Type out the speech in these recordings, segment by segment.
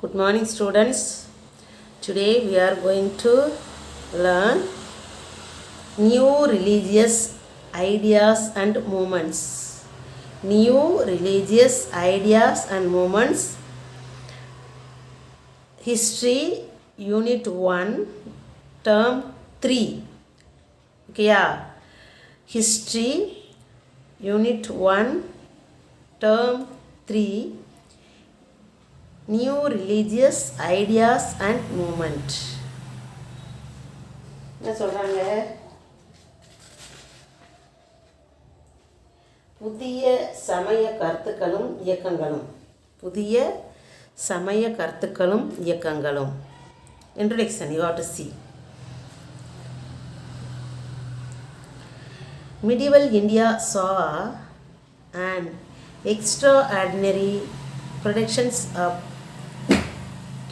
Good morning, students. Today we are going to learn new religious ideas and movements. New religious ideas and movements. History, Unit 1, Term 3. Okay, yeah. History, Unit 1, Term 3. New religious ideas and movement. என்ன சொல்கிறாங்க? புதிய சமய கருத்துக்களும் இயக்கங்களும். புதிய சமய கருத்துக்களும் இயக்கங்களும். Introduction, you have to see. Medieval India saw an extraordinary productions of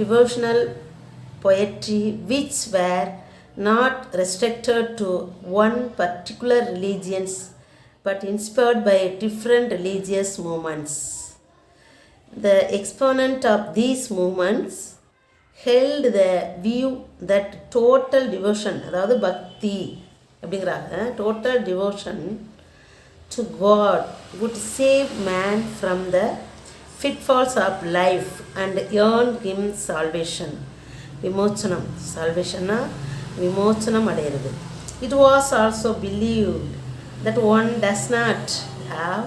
devotional poetry which were not restricted to one particular religions but inspired by different religious movements. The exponent of these movements held the view that total devotion, அதாவது பக்தி அப்படிங்கிறாங்க, total devotion to God would save man from the pitfalls of life and earn him salvation. விமோச்சனம், salvationனா விமோச்சனம் அடைகிறது. It was also believed that one does not have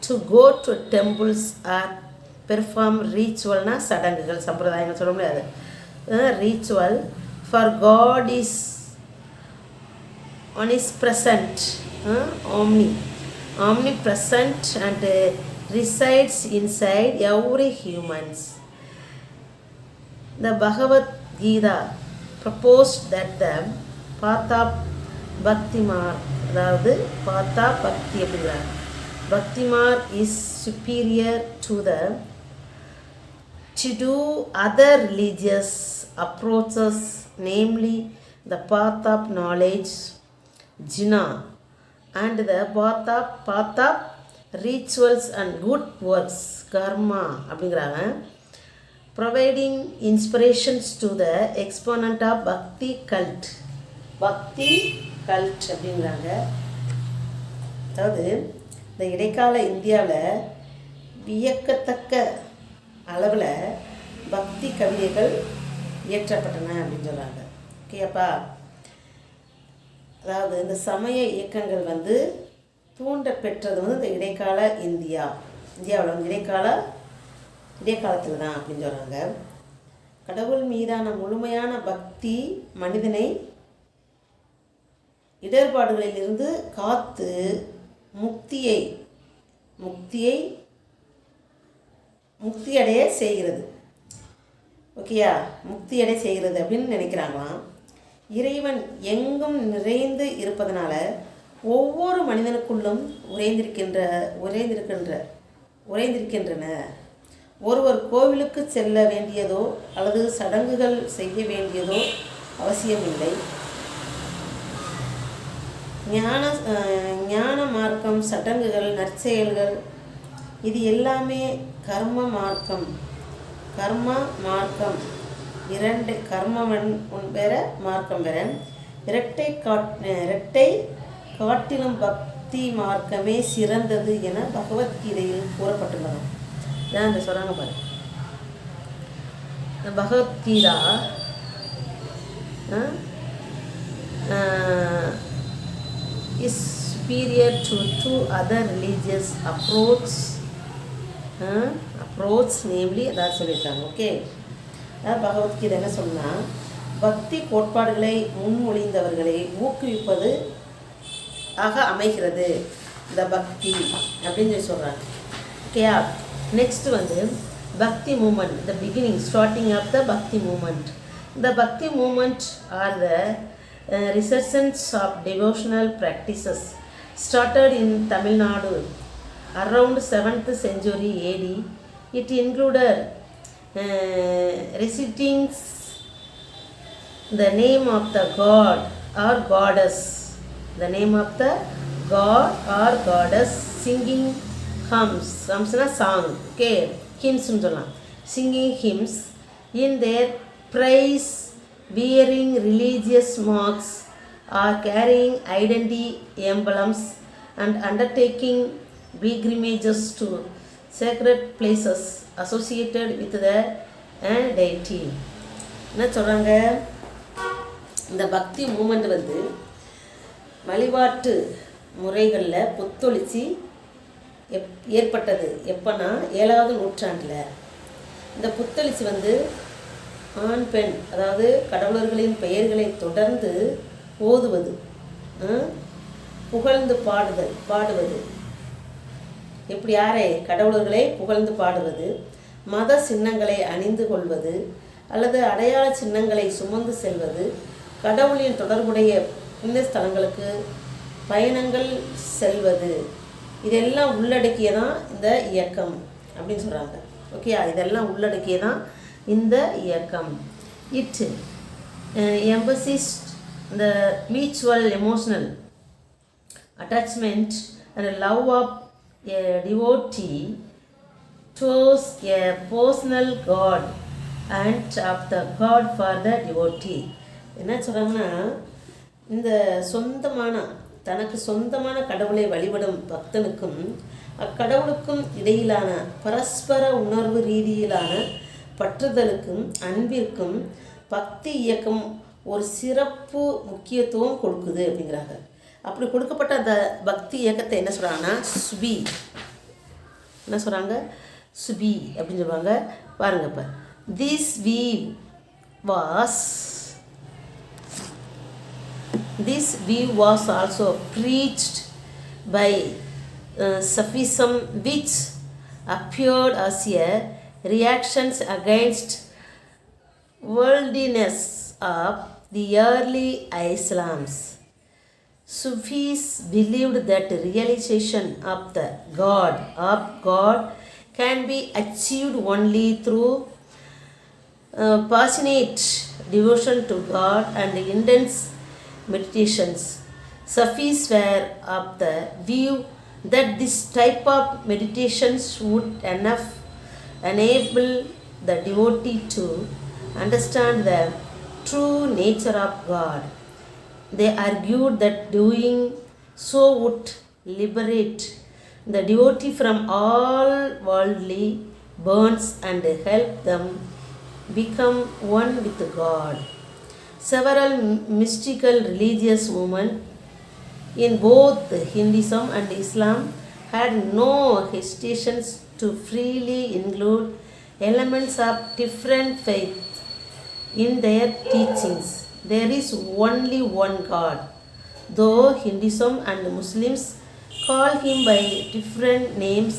to go to temples or perform ritualனா சடங்குகள் சம்பிரதாயங்கள் சொல்ல முடியாது. Ritual for God is omnipresent, omnipresent and resides inside every humans. The Bhagavad Gita proposed that the path of bhakti marg, அதாவது பாத்தா பக்தி அப்படிங்கிறார், பக்தி mark is superior to do other religious approaches, namely the path of knowledge, jnana, and the path of rituals and good works, karma அப்படிங்கிறாங்க. Providing inspirations to the exponent of bhakti cult. பக்தி cult அப்படிங்கிறாங்க. அதாவது இந்த இடைக்கால இந்தியாவில் வியக்கத்தக்க அளவில் பக்தி கவிதைகள் இயற்றப்பட்டன அப்படின்னு சொல்கிறாங்க. ஓகேப்பா, அதாவது இந்த சமய இயக்கங்கள் தூண்ட பெற்றது இந்த இடைக்கால இந்தியாவில் இடைக்காலத்தில் தான் அப்படின்னு சொல்கிறாங்க. கடவுள் மீதான முழுமையான பக்தி மனிதனை இடர்பாடுகளிலிருந்து காத்து முக்தியடைய செய்கிறது. ஓகேயா, முக்தியடைய செய்கிறது அப்படின்னு நினைக்கிறாங்களாம். இறைவன் எங்கும் நிறைந்து இருப்பதனால ஒவ்வொரு மனிதனுக்குள்ளும் உறைந்திருக்கின்றன. ஒருவர் கோவிலுக்கு செல்ல வேண்டியதோ அல்லது சடங்குகள் செய்ய வேண்டியதோ அவசியமில்லை. ஞான மார்க்கம், சடங்குகள், நற்செயல்கள் இது எல்லாமே கர்ம மார்க்கம் இரண்டு கர்மவன் வேற மார்க்கம் வேற. இரட்டை காட்டிலும் பக்தி மார்க்கமே சிறந்தது என பகவத்கீதையில் கூறப்பட்டுள்ளது. இதான் இந்த சொல்கிறாங்க பாரு. Bhagavad Gita is superior to two other religious approach, namely அதான் சொல்லியிருக்காங்க. ஓகே, அதாவது பகவத்கீதை என்ன சொன்னால், பக்தி கோட்பாடுகளை முன்மொழிந்தவர்களை ஊக்குவிப்பது ஆக அமைகிறது இந்த பக்தி அப்படின்னு சொல்கிறாங்க. ஓகேயா, next bhakti movement, the beginning starting of the bhakti movement. இந்த bhakti movement are the resurgence of devotional practices started in Tamil Nadu around 7th century AD. It included reciting the name of the god or goddess, the name of the god or goddess, singing hymns, song, okay, hymns சொல்லலாம், singing hymns in their praise, wearing religious marks or carrying identity emblems and undertaking pilgrimages to sacred places associated with the deity. என்ன சொல்கிறாங்க, இந்த bhakti moment வந்து வழிபாட்டு முறைகளில் புத்தொழிச்சி ஏற்பட்டது எப்போனா 7வது நூற்றாண்டில். இந்த புத்தொழிச்சி வந்து ஆண் பெண் அதாவது கடவுளர்களின் பெயர்களை தொடர்ந்து ஓதுவது, புகழ்ந்து பாடுவது, எப்படி யாரை கடவுளர்களை புகழ்ந்து பாடுவது, மத சின்னங்களை அணிந்து கொள்வது அல்லது அடையாள சின்னங்களை சுமந்து செல்வது, கடவுளின் தொடர்புடைய புண்ணிய ஸ்தலங்களுக்கு பயணங்கள் செல்வது, இதெல்லாம் உள்ளடக்கியதான் இந்த இயக்கம் அப்படின்னு சொல்கிறாங்க. ஓகே, இதெல்லாம் உள்ளடக்கியதான் இந்த இயக்கம். It emphasized the mutual emotional attachment and love of a devotee towards a personal God and of the God for the devotee. என்ன சொல்கிறாங்கன்னா, இந்த தனக்கு சொந்தமான கடவுளை வழிபடும் பக்தனுக்கும் அக்கடவுளுக்கும் இடையிலான பரஸ்பர உணர்வு ரீதியிலான பற்றுதலுக்கும் அன்பிற்கும் பக்தி இயக்கம் ஒரு சிறப்பு முக்கியத்துவம் கொடுக்குது அப்படிங்கிறாங்க. அப்படி கொடுக்கப்பட்ட அந்த பக்தி இயக்கத்தை என்ன சொல்கிறாங்கன்னா சுபி அப்படின்னு சொல்லுவாங்க. பாருங்க, இப்போ This view was also preached by Sufism, which appeared as a reaction against worldliness of the early Islams. Sufis believed that realization of the God can be achieved only through passionate devotion to God and intense meditations. Sufis were of the view that this type of meditations would enable the devotee to understand the true nature of God. They argued that doing so would liberate the devotee from all worldly bonds and help them become one with God. Several mystical religious movements in both Hinduism and Islam had no hesitations to freely include elements of different faiths in their teachings. There is only one God, though Hinduism and Muslims call him by different names.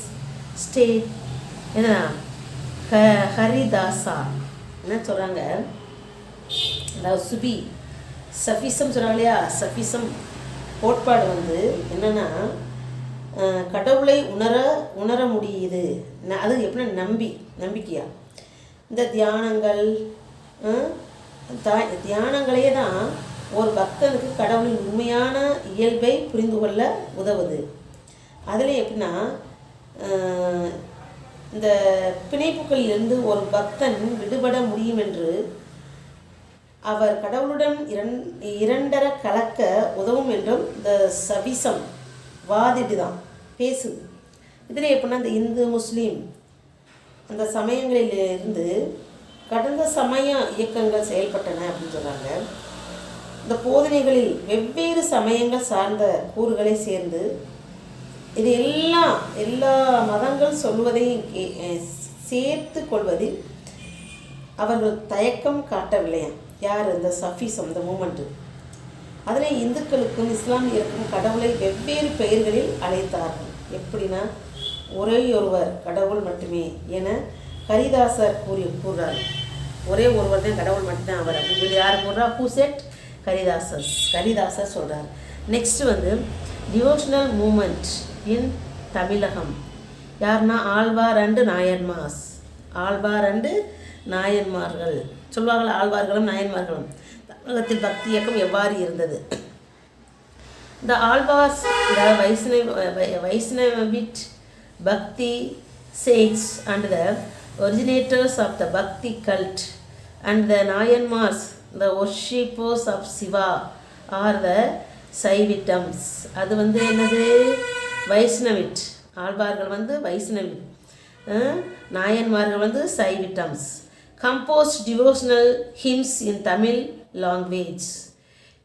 State Haridasa என்ன சொல்கிறாங்க, அதாவது சஃபிசம் சொல்கிறாங்க இல்லையா, சஃபிசம் கோட்பாடு வந்து என்னென்னா கடவுளை உணர முடியுது. அது எப்படின்னா நம்பிக்கையா இந்த தியானங்களே தான் ஒரு பக்தனுக்கு கடவுளின் உண்மையான இயல்பை புரிந்து கொள்ள உதவுது. அதில் எப்படின்னா இந்த பிணைப்புகளிலிருந்து ஒரு பக்தன் விடுபட முடியும் என்று அவர் கடவுளுடன் இரண்டர கலக்க உதவும் என்றும் இந்த சபிசம் வாதிட்டு தான் பேசுது. இதில் எப்படின்னா இந்த இந்து முஸ்லீம் அந்த சமயங்களிலிருந்து கடந்த சமய இயக்கங்கள் செயல்பட்டன அப்படின்னு சொல்கிறாங்க. இந்த போதனைகளில் வெவ்வேறு சமயங்கள் சார்ந்த கூறுகளை சேர்ந்து இது எல்லா மதங்கள் சொல்வதையும் சேர்த்து கொள்வதில் அவர்கள் தயக்கம் காட்டவில்லையாம். யார்? இந்த சஃபிசம், இந்த மூமெண்ட்டு. அதில் இந்துக்களுக்கும் இஸ்லாமியருக்கும் கடவுளை வெவ்வேறு பெயர்களில் அழைத்தார்கள். எப்படின்னா ஒரே ஒருவர் கடவுள் மட்டுமே என ஹரிதாசர் கூறுறார். ஒரே ஒருவர் தான் கடவுள் மட்டும்தான் அவர் அப்படின்னு சொல்லி யார் கூறுறா? ஹூசெட் ஹரிதாசர் சொல்கிறார். நெக்ஸ்ட்டு வந்து டிவோஷனல் மூமெண்ட் இன் தமிழகம். யாருன்னா ஆழ்வார் அண்டு நாயன்மார்கள் சொல்வார்கள். ஆழ்வார்களும் நாயன்மார்களும் தமிழகத்தில் பக்தி இயக்கம் எவ்வாறு இருந்தது? The Alvars, the Vaisnavite Bhakti saints and the originators of the Bhakti cult and the Nayanmars, the worshippers of Shiva, are the Saivitams. அது வந்து என்னது, வைஷ்ணவிட். ஆழ்வார்கள் வந்து வைஷ்ணவிட், நாயன்மார்கள் வந்து சைவிட்டம்ஸ். கம்போஸ்ட் டிவோஷனல் ஹிம்ஸ் இன் தமிழ் லாங்குவேஜ்.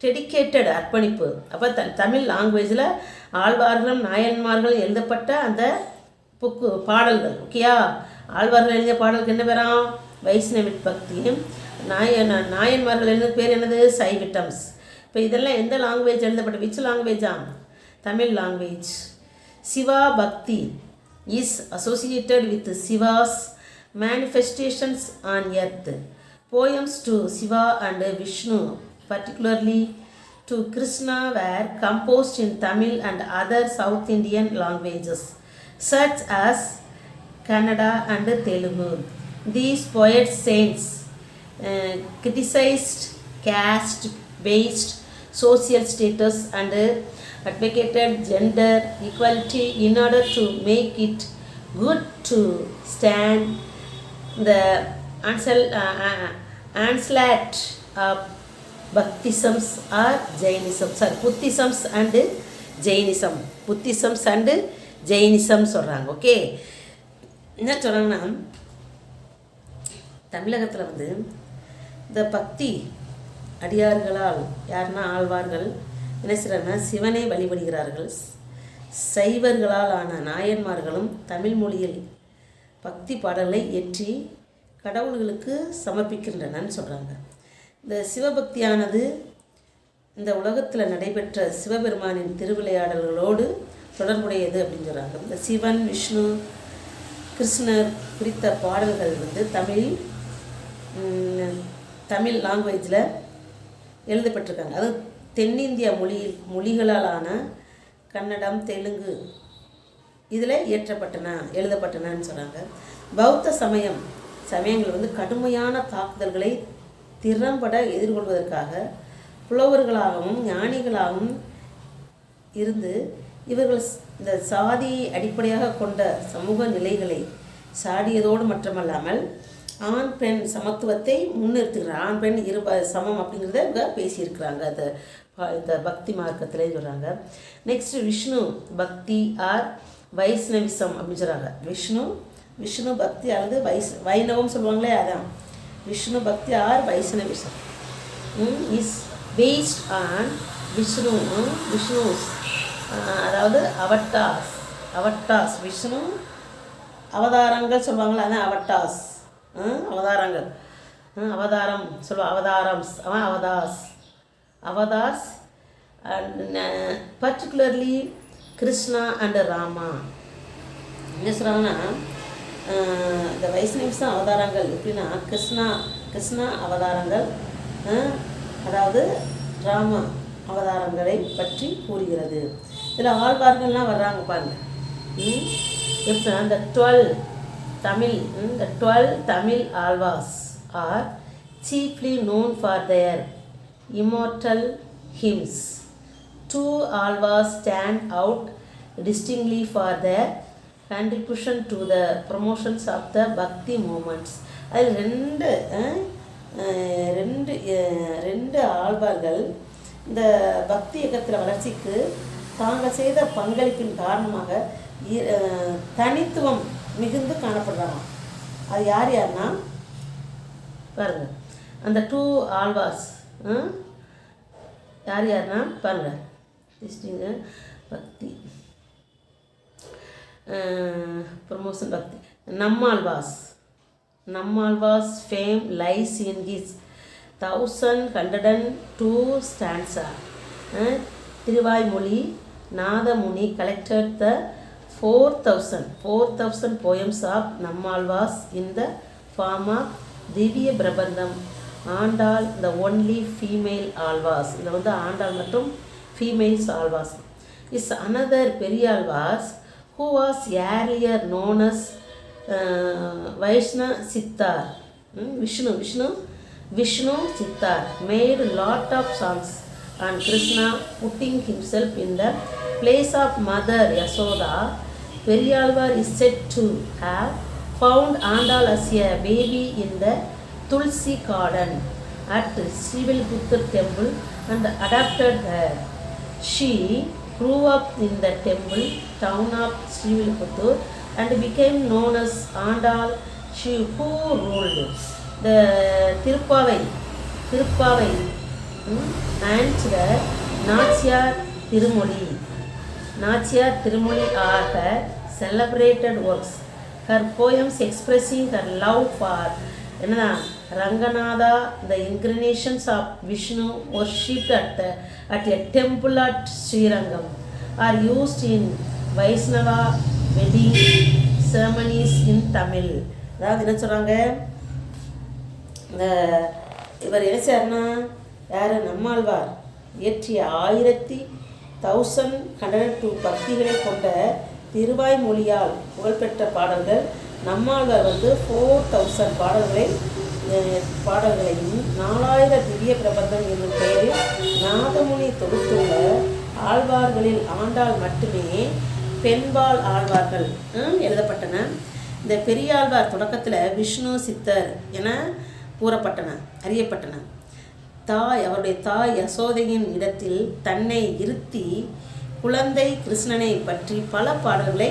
டெடிக்கேட்டட் அர்ப்பணிப்பு. அப்போ தமிழ் லாங்குவேஜில் ஆழ்வார்களும் நாயன்மார்களும் எழுதப்பட்ட அந்த புக்கு பாடல்கள். ஓகேயா, ஆழ்வார்கள் எழுதிய பாடலுக்கு என்ன பேராம், வைஷ்ணவிட் பக்தியும். நாயன்மார்கள் எழுதிய பேர் என்னது, சைவிட்டம்ஸ். இப்போ இதெல்லாம் எந்த லாங்குவேஜ் எழுதப்பட்ட, விச் லாங்குவேஜா, தமிழ் லாங்குவேஜ். சிவா பக்தி is associated with Shiva's manifestations on earth. Poems to Shiva and Vishnu, particularly to Krishna, were composed in Tamil and other South Indian languages such as Kannada and Telugu. These poets saints criticized caste-based social status and advocated gender equality in order to make it good to stand the onslaught of Bhaktisms or Jainism. Sorry, Buddhisms and Jainism. Buddhisms and Jainism சொல்கிறாங்க. Okay, என்ன சொல்கிறாங்கன்னா, தமிழகத்தில் வந்து இந்த பக்தி அடியார்களால், யாருன்னா ஆழ்வார்கள் என்ன செய்கிறாங்கன்னா, சிவனை வழிபடுகிறார்கள். சைவர்களால் ஆன நாயன்மார்களும் தமிழ் மொழியில் பக்தி பாடல்களை ஏற்றி கடவுள்களுக்கு சமர்ப்பிக்கின்றனன்னு சொல்கிறாங்க. இந்த சிவபக்தியானது இந்த உலகத்தில் நடைபெற்ற சிவபெருமானின் திருவிளையாடல்களோடு தொடர்புடையது அப்படின்னு சொல்கிறாங்க. இந்த சிவன், விஷ்ணு, கிருஷ்ணர் குறித்த பாடல்கள் வந்து தமிழ் லாங்குவேஜில் எழுதப்பட்டிருக்காங்க. அது தென்னிந்திய மொழிகளாலான கன்னடம், தெலுங்கு இதில் எழுதப்பட்டனன்னு சொல்கிறாங்க. பௌத்த சமயங்கள் வந்து கடுமையான தாக்குதல்களை திறம்பட எதிர்கொள்வதற்காக புலவர்களாகவும் ஞானிகளாகவும் இருந்து இவர்கள் இந்த சாதி அடிப்படையாக கொண்ட சமூக நிலைகளை சாடியதோடு மட்டுமல்லாமல் ஆண் பெண் சமத்துவத்தை முன்னிறுத்துகிறார். ஆண் பெண் சமம் அப்படிங்கிறத இவங்க பேசியிருக்கிறாங்க அது இந்த பக்தி மார்க்கத்திலே சொல்கிறாங்க. நெக்ஸ்ட்டு விஷ்ணு பக்தி ஆர் வைஷ்ணவிசம் அப்படின்னு சொல்கிறாங்க. விஷ்ணு பக்தி அல்லது வைணவம் சொல்லுவாங்களே, அதான் Vishnu bhakti or Vaishnavism is based on Vishnu's அதாவது அவட்டாஸ் விஷ்ணு அவதாரங்கள் சொல்லுவாங்களே, அதான் அவதாரங்கள் அவதாரம் சொல்லுவாங்க. Avatars and particularly Krishna and Rama. என்ன சொல்கிறாங்கன்னா, இந்த வைஷ்ணவிசம் அவதாரங்கள் எப்படின்னா கிருஷ்ணா அவதாரங்கள், அதாவது ராம அவதாரங்களை பற்றி கூறுகிறது. இதில் ஆழ்வார்கள்லாம் வர்றாங்க பாருங்க. எப்போ அந்த 12 Tamil Alvas are chiefly known for their immortal hymns. 2 Alvas stand out distinctly for their contribution to the promotions of the bhakti movements. அதில் ரெண்டு ஆழ்வார்கள் இந்த பக்தி இயக்கத்தில் வளர்ச்சிக்கு தாங்கள் செய்த பங்களிப்பின் காரணமாக தனித்துவம் மிகுந்து காணப்படுறாங்க. அது யாருன்னா பாருங்க, அந்த 2 ஆழ்வாஸ் யாருன்னா பாருங்க, பக்தி ப்ரமோஷன் பக்தி. நம்மாழ்வாஸ் fame lies in his 1102 stanza. Thiruvaimozhi Nathamuni collected the 4,000 poems of Nammalvas in the form of Divya Prabandham. Andal the only female Alvas, இதில் வந்து ஆண்டாள் மற்றும் females Alvas is another பெரியாழ்வாஸ் who was earlier known as Vaishna Sittar. Vishnu Sittar made lot of songs on Krishna, putting himself in the place of Mother Yasoda. Periyalvar is said to have found Andal as a baby in the Tulsi garden at Srivilputtur temple and adopted her. She grew up in the temple town of Srivilputtur and became known as Andal, she who ruled the Tirupavai and the Nachiyar Tirumoli are her celebrated works. Her poems expressing her love for Ranganatha, the incarnations of Vishnu worshipped at a temple at Srirangam, are used in Vaisnava wedding ceremonies in Tamil. அதாவது என்ன சொல்கிறாங்க, இவர் என்ன செய்யறாருன்னா, யார் நம்மாழ்வார் இயற்றிய 1102 பக்திகளை கொண்ட திருவாய்மொழியால் புகழ்பெற்ற பாடல்கள். நம்மாழ்வார் 4000 பாடல்களையும் 4000 திவ்ய பிரபந்தம் என்னும் பெயரில் நாதமுனி தொகுத்துள்ள ஆழ்வார்களில் ஆண்டாள் மட்டுமே பெண்பால் ஆழ்வார்கள் எழுதப்பட்டன. இந்த பெரியாழ்வார் தொடக்கத்தில் விஷ்ணு சித்தர் என அறியப்பட்டன. அவருடைய தாய் யசோதையின் இடத்தில் தன்னை இருத்தி குழந்தை கிருஷ்ணனை பற்றி பல பாடல்களை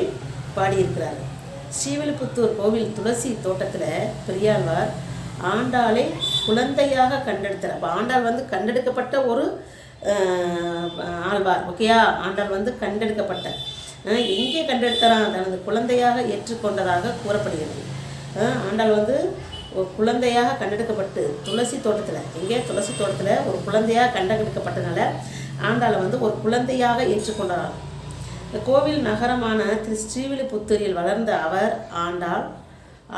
பாடியிருக்கிறார். ஸ்ரீவில்லிபுத்தூர் கோவில் துளசி தோட்டத்தில் பெரியாழ்வார் ஆண்டாளை குழந்தையாக கண்டெடுத்தார். அப்போ ஆண்டாள் கண்டெடுக்கப்பட்ட ஒரு ஆழ்வார். ஓகேயா, ஆண்டாள் கண்டெடுக்கப்பட்ட எங்கே கண்டெடுத்தாராம், தனது குழந்தையாக ஏற்றுக்கொண்டதாக கூறப்படுகிறது. ஆண்டாள் ஒரு குழந்தையாக கண்டெடுக்கப்பட்டு துளசி தோட்டத்தில் ஒரு குழந்தையாக கண்டெடுக்கப்பட்டனால ஆண்டாளை ஒரு குழந்தையாக ஏற்றுக்கொண்டார். கோவில் நகரமான ஸ்ரீவில்லிபுத்தூரில் வளர்ந்த அவர் ஆண்டாள்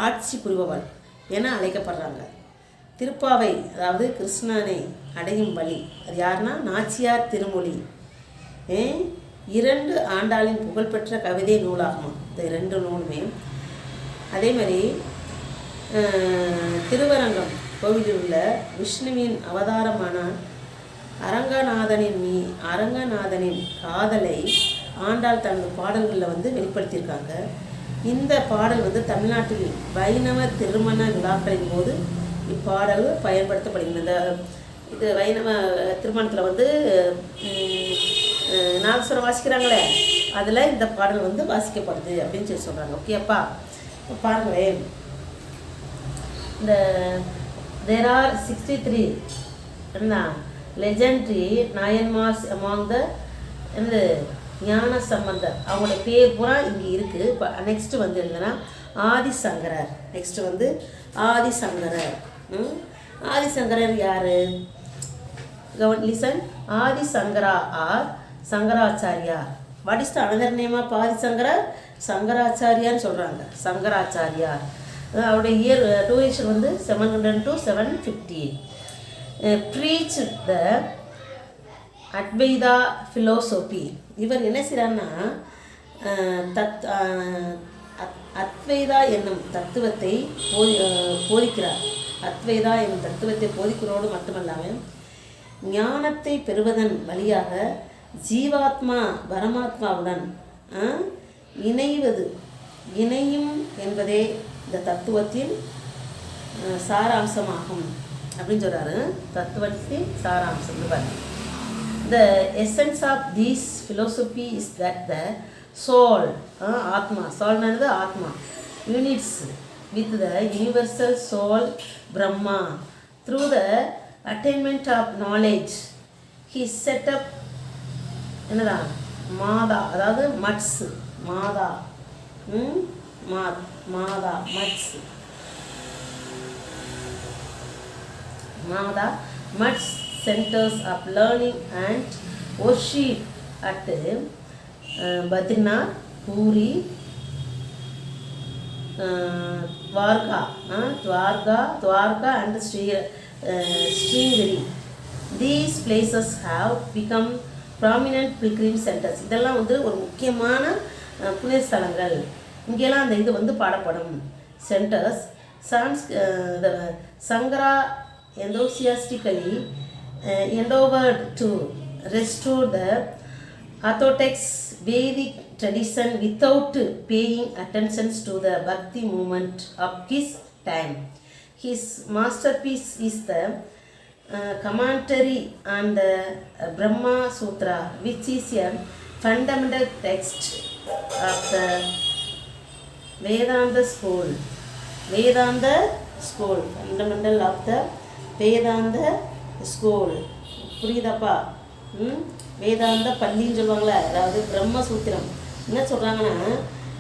ஆட்சி புரிபவள் என அழைக்கப்படுறாங்க. திருப்பாவை, அதாவது கிருஷ்ணனை அடையும் வழி, அது யாருன்னா நாச்சியார் திருமொழி 2 ஆண்டாளின் புகழ்பெற்ற கவிதை நூலாகும். இந்த 2 நூலுமே அதே மாதிரி திருவரங்கம் கோவிலில் உள்ள விஷ்ணுவின் அவதாரமான அரங்கநாதனின் காதலை ஆண்டாள் தனது பாடல்களில் வெளிப்படுத்தியிருக்காங்க. இந்த பாடல் தமிழ்நாட்டில் வைணவ திருமண விழாக்களின் போது இப்பாடல் பயன்படுத்தப்படுகிறது. இது வைணவ திருமணத்தில் நாகஸ்வரம் வாசிக்கிறாங்களே, அதில் இந்த பாடல் வாசிக்கப்படுது அப்படின்னு சொல்லி சொல்கிறாங்க. ஓகேப்பா, இப்போ பாருங்களேன், இந்த there are 63 legendary Nayanmars among the ஞான சம்பந்தர். அவங்களுடைய பேர் பூரா இங்கே இருக்குது. இப்போ நெக்ஸ்ட்டு எழுதுனா ஆதிசங்கரர். நெக்ஸ்ட்டு ஆதிசங்கரர். ஆதிசங்கரர் யார்? Listen. Adishankara or Shankaracharya. What is the another name of Adishankarar? சங்கராச்சாரியான்னு சொல்கிறாங்க. சங்கராச்சாரியார். அவருடைய year duration 700 to 750. Preach the Advaita philosophy. இவர் என்ன செய்கிறார்னா, அத்வைதா என்னும் தத்துவத்தை போதிக்கிறார். அத்வைதா என்னும் தத்துவத்தை போதிக்கிறோடு மட்டுமல்லாமல் ஞானத்தை பெறுவதன் வழியாக ஜீவாத்மா பரமாத்மாவுடன் இணையும் என்பதே இந்த தத்துவத்தின் சாராம்சமாகும் அப்படின்னு சொல்கிறாரு. தத்துவத்தின் சாராம்சம். The essence of this philosophy is that the soul, Atma, soul is Atma, unites with the universal soul Brahma. Through the attainment of knowledge, he set up Mada, அதாவது மட்ஸ், மாதா மாதா மட்ஸ், மாதா மட்ஸ் centers of learning and worship at Badrinath, Puri, Dwarka and Sringeri. These places have become prominent pilgrim centers. இதெல்லாம் ஒரு முக்கியமான புனித ஸ்தலங்கள். இங்கெல்லாம் அந்த இது பாடப்படும். Centres. Sangara enthusiastically endeavored to restore the orthodox Vedic tradition without paying attention to the Bhakti movement of his time. His masterpiece is the commentary on the Brahma Sutra, which is a fundamental text of the Vedanta school. Vedanta school, fundamental of the Vedanta school. புரியுதாப்பா? வேதாந்த பள்ளின்னு சொல்லுவாங்களே, அதாவது பிரம்மசூத்திரம். என்ன சொல்கிறாங்கன்னா,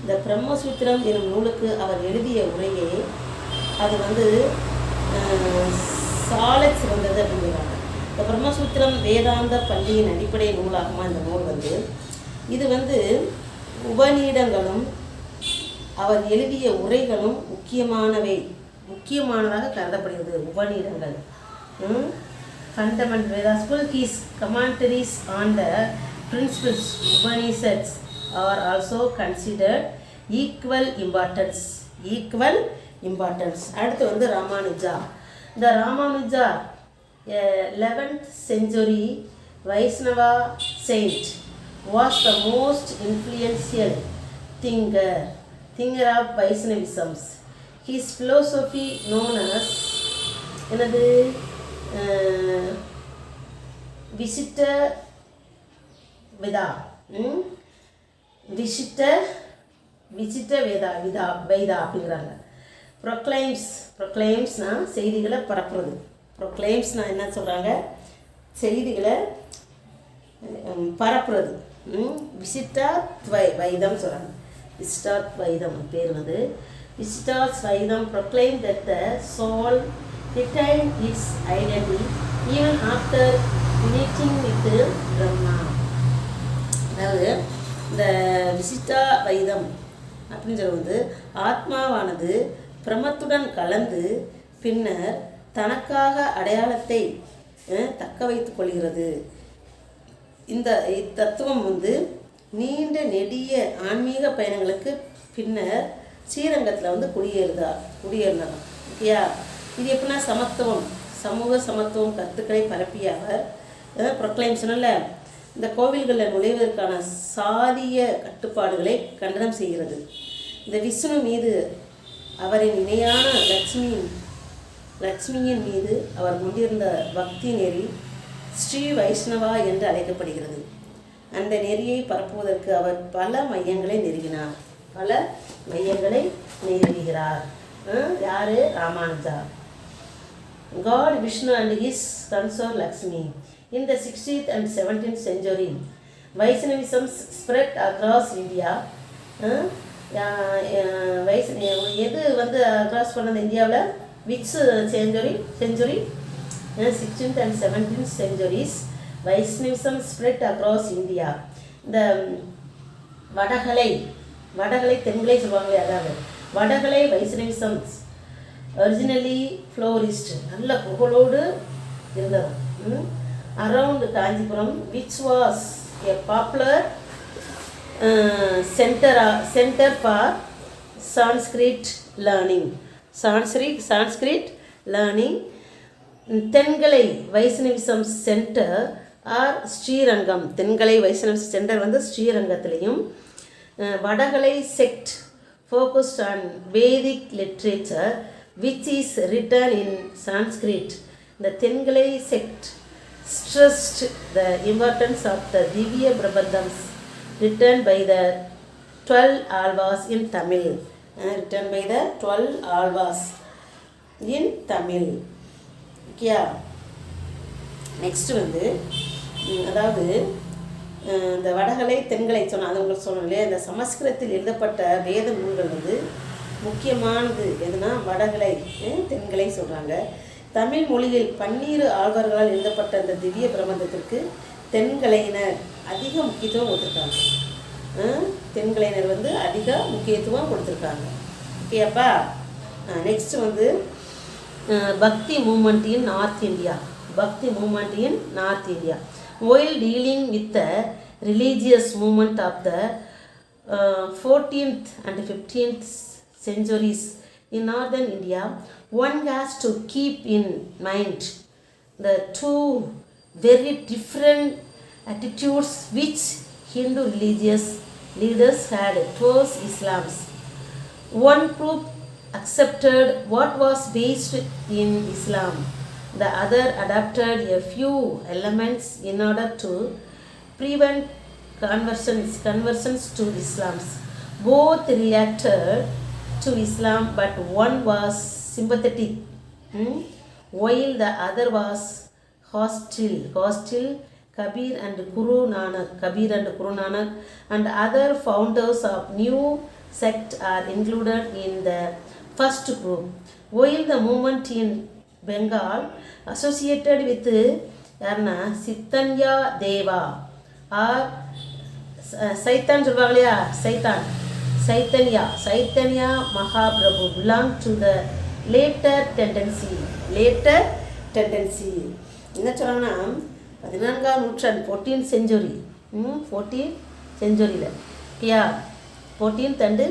இந்த பிரம்மசூத்திரம் எனும் நூலுக்கு அவர் எழுதிய உரையே அது வந்து சாலை சிறந்தது அப்படின்னு சொல்லுவாங்க. இந்த பிரம்மசூத்திரம் வேதாந்த பள்ளியின் அடிப்படை நூலாகுமா இந்த நூல் வந்து. இது வந்து உபநீடங்களும் அவர் எழுதிய உரைகளும் முக்கியமானதாக கருதப்படுகிறது. உபநீடங்கள் fundamental Veda school, his commentaries on the principles Upanishads are also considered equal importance. அடுத்து வந்து ராமானுஜா. இந்த Ramanuja 11th century Vaishnava saint was the most influential thinker of Vaishnavism. His philosophy known as என்னது விசிட்ட வேதா அப்படிங்கிறாங்க. ப்ரொக்ளைம்ஸ்னா செய்திகளை பரப்புறது. ப்ரொக்ளைம்ஸ்னா என்ன சொல்கிறாங்க? செய்திகளை பரப்புறது. விசிட்டாத்வைதம் சொல்கிறாங்க. விசிட்டாத்வைதம் பேர் வந்து Vishishtadvaita proclaim that the soul retain its identity even after meeting with Brahma. அதாவது இந்த விசிட்டா வைதம் அப்படின்னு சொல்லுவது ஆத்மாவானது பிரமத்துடன் கலந்து பின்னர் தனக்காக அடையாளத்தை தக்க வைத்துக் கொள்கிறது. இந்த தத்துவம் வந்து நீண்ட நெடிய ஆன்மீக பயணங்களுக்கு பின்னர் ஸ்ரீரங்கத்தில் வந்து குடியேறினார். ஓகேயா? இது எப்படின்னா சமூக சமத்துவம் கருத்துக்களை பரப்பிய அவர் ப்ரொக்ளைம்ஸ்னால இந்த கோவில்களில் நுழைவதற்கான சாதிய கட்டுப்பாடுகளை கண்டனம் செய்கிறது. இந்த விஷ்ணு மீது அவரின் இணையான லக்ஷ்மியின் மீது அவர் கொண்டிருந்த பக்தி நெறி ஸ்ரீ வைஷ்ணவா என்று அழைக்கப்படுகிறது. அந்த நெறியை பரப்புவதற்கு அவர் பல மையங்களை நிறுவுகிறார். யாரு? Ramanuja. God, Vishnu and his consort Lakshmi. In the 16th and 17th century, Vaishnavism spread across India. எது வந்து அக்ராஸ் பண்ணது இந்தியாவில்? Which century? 16th and 17th centuries, Vaishnavism spread across India. இந்த வடகலை தென்கலை சொல்லுவாங்களே, அதாவது வடகலை வைஷ்ணவிசம் ஒரிஜினலி ஃப்ளோரிஸ்ட், நல்ல புகழோடு இருந்தவர். Around Kanchipuram, which was a popular center for Sanskrit learning. Thenkalai Vaishnavism center or Srirangam. Thenkalai Vaishnavism center வந்து ஸ்ரீரங்கத்திலையும், Vadakalai sect focused on Vedic literature which is written in Sanskrit. The Tengalai sect stressed the importance of the Divya Prabandhams written by the 12 Alvas in Tamil. Okay. Next வந்து அதாவது இந்த வடகலை தென்கலை அது உங்களுக்கு சொன்னோம் இல்லையா, இந்த சமஸ்கிருதத்தில் எழுதப்பட்ட வேத நூல்கள் வந்து முக்கியமானது எதுனா வடகலை தென்கலை சொல்கிறாங்க. தமிழ் மொழியில் 12 ஆழ்வார்களால் எழுதப்பட்ட அந்த திவ்ய பிரபந்தத்திற்கு தென்கலையினர் அதிக முக்கியத்துவம் கொடுத்துருக்காங்க. தென்கலையினர் வந்து அதிக முக்கியத்துவம் கொடுத்துருக்காங்க. ஓகேப்பா? நெக்ஸ்ட் வந்து bhakti movement in north India. While dealing with the religious movement of the 14th and 15th centuries in northern India, one has to keep in mind the two very different attitudes which Hindu religious leaders had towards Islam. One group accepted what was based in Islam. The other adapted a few elements in order to prevent conversions to Islam. Both reacted to Islam, but one was sympathetic, while the other was hostile. Kabir and Guru Nanak and other founders of new sect are included in the first group, while the movement in Bengal associated with Sitanya Deva or Saitan Saitanya Mahaprabhu belonged to the later tendency. என்ன சொல்கிறாங்கன்னா 14ஆம் நூற்றாண்டு 14th century 14th centuryல yeah 14th and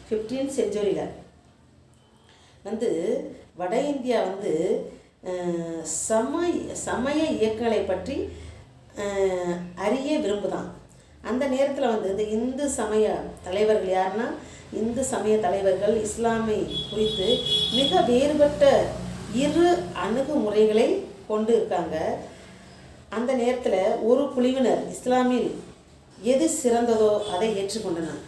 15th centuryல வந்து வட India வந்து சமய இயக்கங்களை பற்றி அறிய விரும்புதான். அந்த நேரத்தில் வந்து இந்த இந்து சமய தலைவர்கள் யாருன்னா இந்து சமய தலைவர்கள் இஸ்லாமை குறித்து மிக வேறுபட்ட இரு அணுகுமுறைகளை கொண்டு இருக்காங்க. அந்த நேரத்தில் ஒரு குழுவினர் இஸ்லாமில் எது சிறந்ததோ அதை ஏற்றுக்கொண்டனர்.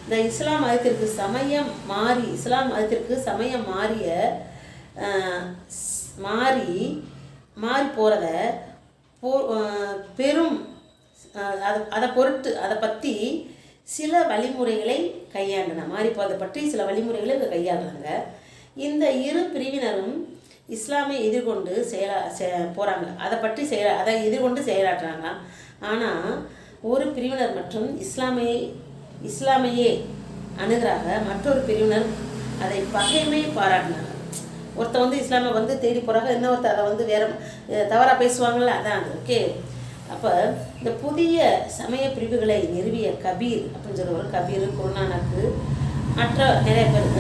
இந்த இஸ்லாம் மதத்திற்கு சமயம் மாறி போகிறத பெரும் அதை பற்றி சில வழிமுறைகளை கையாண்டன. மாறி போகிறத பற்றி சில வழிமுறைகளை கையாளுறாங்க. இந்த இரு பிரிவினரும் இஸ்லாமை எதிர்கொண்டு போகிறாங்க. அதை எதிர்கொண்டு செயலாற்றுறாங்க. ஆனால் ஒரு பிரிவினர் மற்றும் இஸ்லாமையே அணுகிறாங்க. மற்றொரு பிரிவினர் அதை பகைமை பாராட்டினாங்க. ஒருத்தர் வந்து இஸ்லாமை வந்து தேடி போகிறாங்க, இன்னொருத்தர் அதை வந்து வேறு தவறாக பேசுவாங்கள்ல, அதான் அது. ஓகே, அப்போ இந்த புதிய சமய பிரிவுகளை நிறுவிய கபீர் அப்படின்னு சொல்லுவார். கபீர், குருநானக்கு மற்ற நிறைய பேர்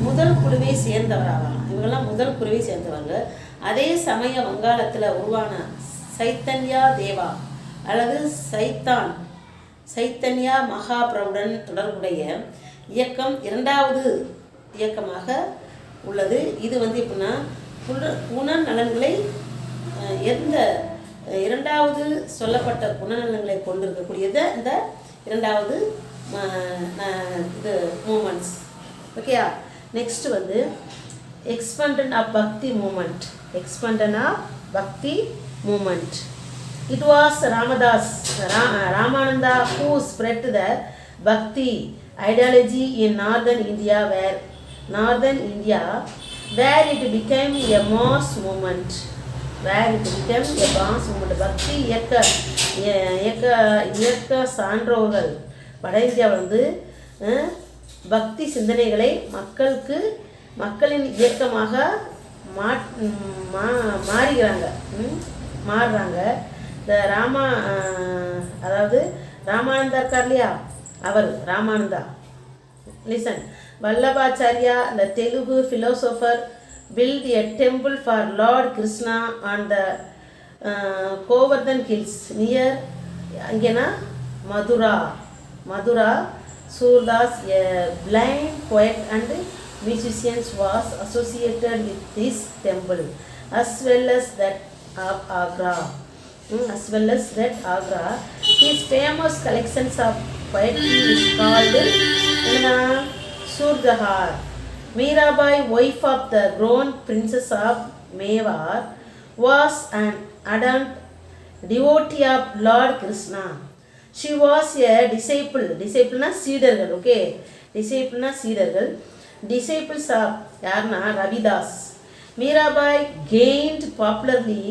முதல் குழுவை சேர்ந்தவராகலாம். இவங்கெல்லாம் முதல் குழுவை சேர்ந்தவங்க. அதே சமய வங்காளத்தில் உருவான சைத்தன்யா தேவா அல்லது சைத்தன்யா மகாபிரபுடன் தொடர்புடைய இயக்கம் இரண்டாவது இயக்கமாக உள்ளது. இது வந்து எப்படின்னா குணநலன்களை எந்த இரண்டாவது சொல்லப்பட்ட குணநலன்களை கொண்டிருக்கக்கூடியது இந்த இரண்டாவது இது மூமெண்ட்ஸ். ஓகேயா, நெக்ஸ்ட் வந்து expansion of Bhakti movement. It was Ramananda who spread the Bhakti ideology in northern India, where it became a mass movement. பக்தி இயக்க சான்றோர்கள் வட இந்தியாவில் வந்து பக்தி சிந்தனைகளை மக்களின் இயக்கமாக மாறுறாங்க. இந்த அதாவது ராமானந்தா இருக்கார் இல்லையா, அவர் Ramananda. Listen, Vallabhacharya, the Telugu philosopher, built a temple for Lord Krishna on the Govardhan Hills near Madura. Surdas, a blind poet and musician, was associated with this temple as well as that of Agra. His famous collections of poetry is called Surdhar. Mirabai, wife of the grown princess of Mewar, was an ardent devotee of Lord Krishna. She was a disciple na சீடர்கள். Okay, disciple na சீடர்கள். Disciples of யார்னா Ravidas. Mirabai gained popularity